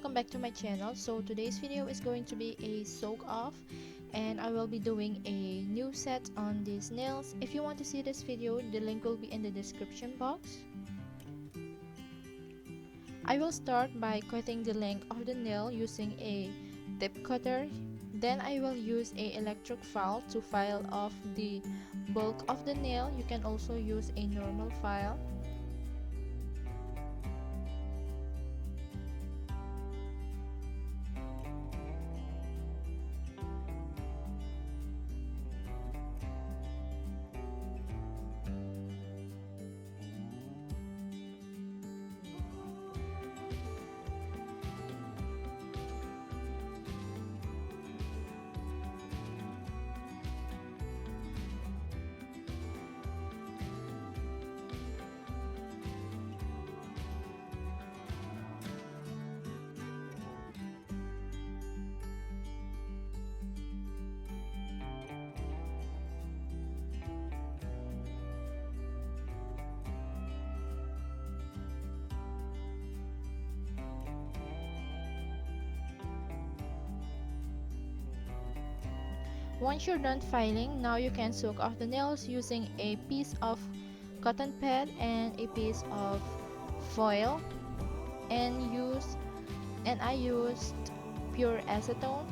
welcome back to my channel. So today's video is going to be a soak off, and I will be doing a new set on these nails. If you want to see this video, the link will be in the description box. I will start by cutting the length of the nail using a tip cutter. Then I will use a electric file to file off the bulk of the nail. You can also use a normal file. Once you're done filing, now you can soak off the nails using a piece of cotton pad and a piece of foil, and I used pure acetone.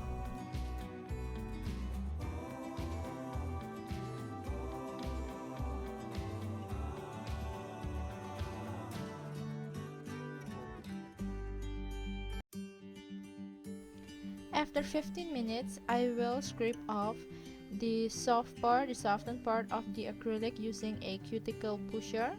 After 15 minutes, I will scrape off the softened part of the acrylic using a cuticle pusher.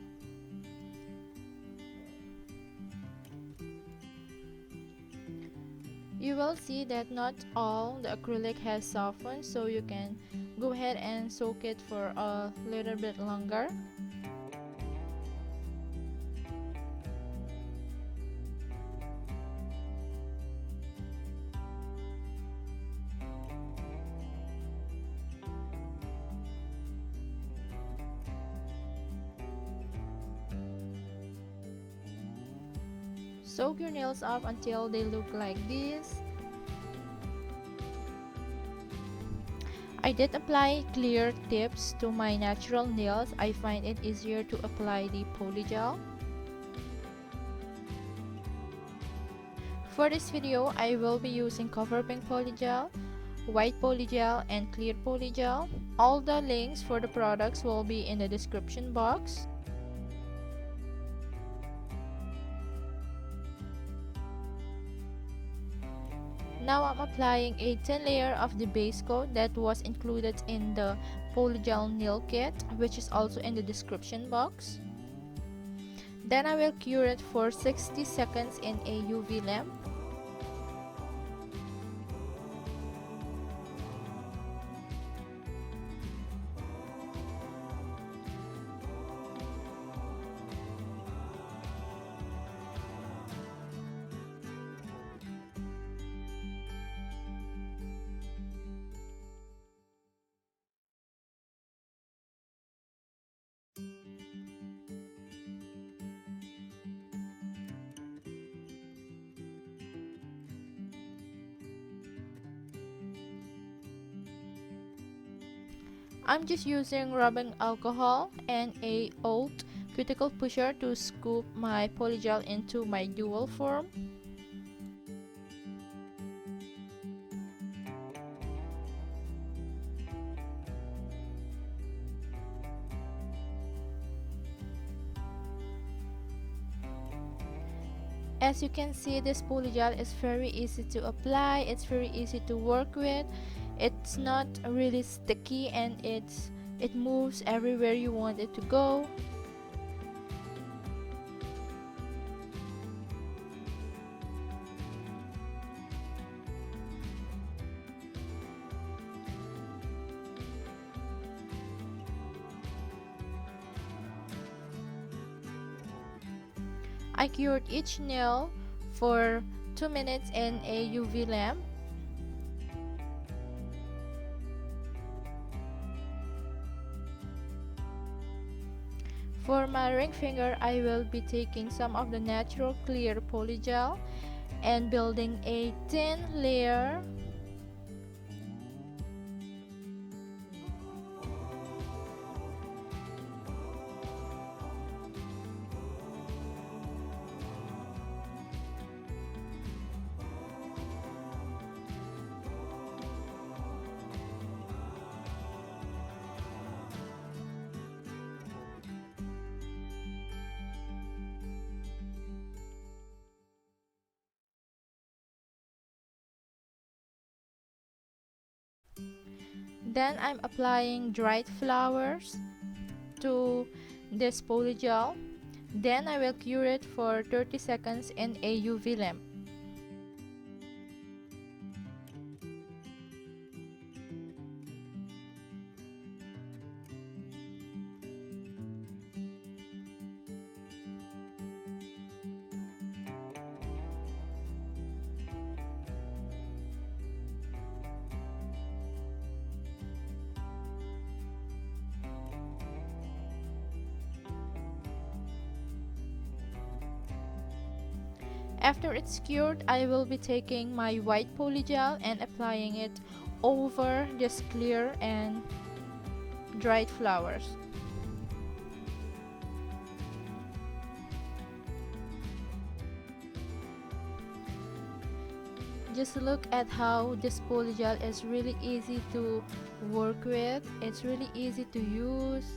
You will see that not all the acrylic has softened, so you can go ahead and soak it for a little bit longer. Soak your nails off until they look like this. I did apply clear tips to my natural nails. I find it easier to apply the polygel. For this video, I will be using cover pink polygel, white polygel, and clear polygel. All the links for the products will be in the description box. Now I'm applying a thin layer of the base coat that was included in the polygel nail kit, which is also in the description box. Then I will cure it for 60 seconds in a UV lamp. I'm just using rubbing alcohol and a old cuticle pusher to scoop my polygel into my dual form. As you can see, this polygel is very easy to apply, it's very easy to work with. It's not really sticky, and it moves everywhere you want it to go. I cured each nail for 2 minutes in a UV lamp. For my ring finger, I will be taking some of the natural clear polygel and building a thin layer. Then I'm applying dried flowers to this polygel. Then I will cure it for 30 seconds in a UV lamp. After it's cured, I will be taking my white polygel and applying it over this clear and dried flowers. Just look at how this polygel is really easy to work with. It's really easy to use.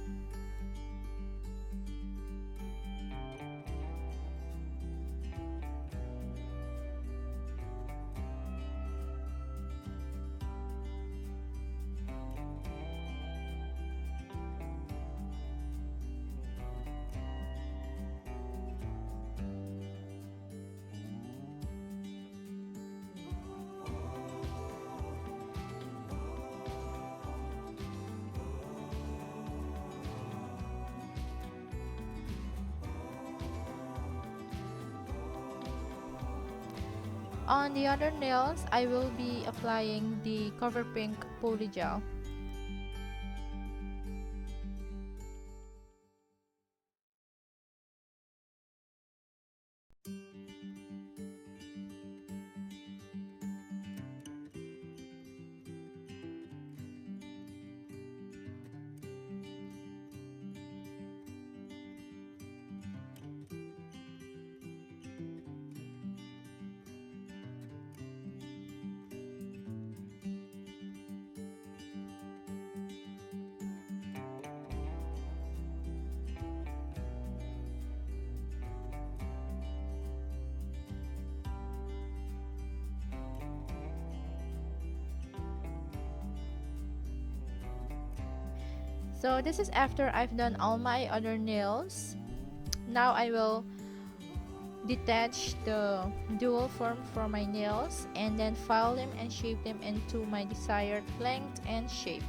On the other nails, I will be applying the Cover Pink polygel. So this is after I've done all my other nails. Now I will detach the dual form for my nails and then file them and shape them into my desired length and shape.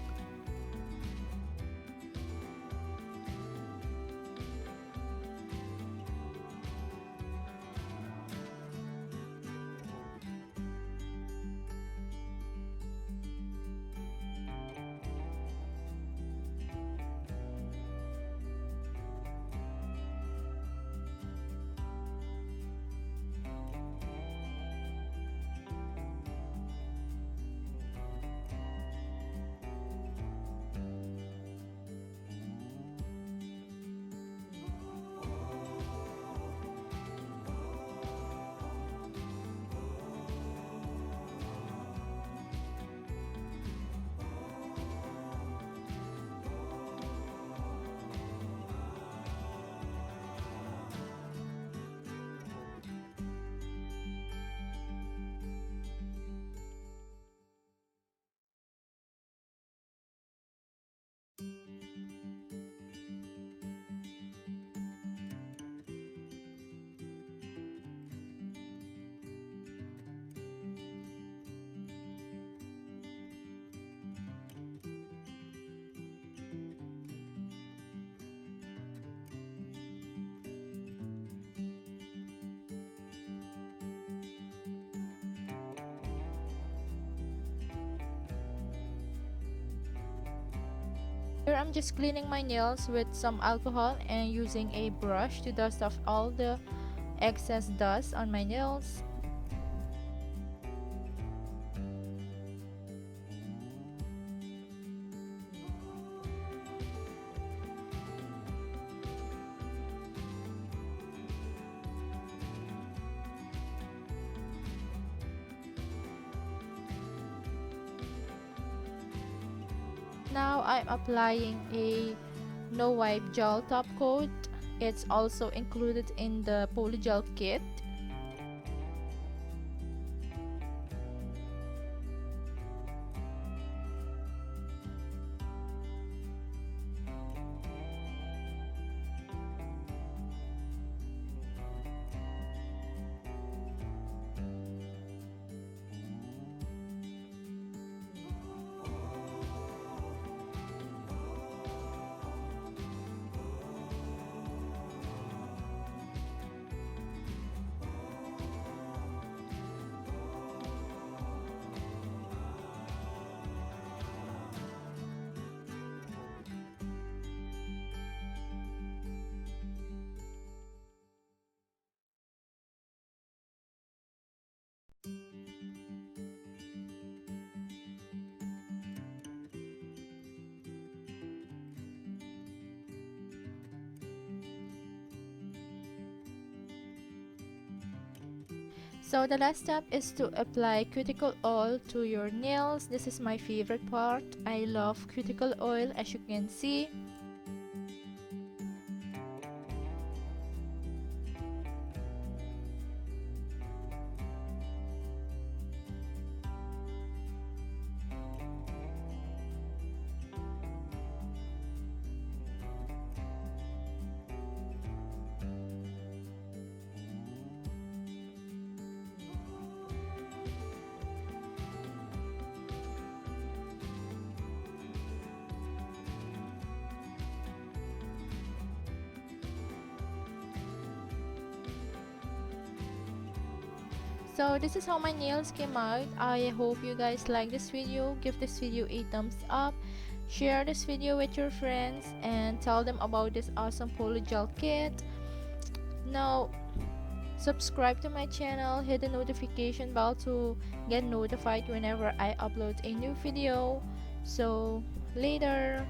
Here I'm just cleaning my nails with some alcohol and using a brush to dust off all the excess dust on my nails. Now I'm applying a no wipe gel top coat. It's also included in the polygel kit. So the last step is to apply cuticle oil to your nails. This is my favorite part. I love cuticle oil, as you can see. So this is how my nails came out. I hope you guys like this video. Give this video a thumbs up. Share this video with your friends and tell them about this awesome polygel kit. Now subscribe to my channel, hit the notification bell to get notified whenever I upload a new video. So later.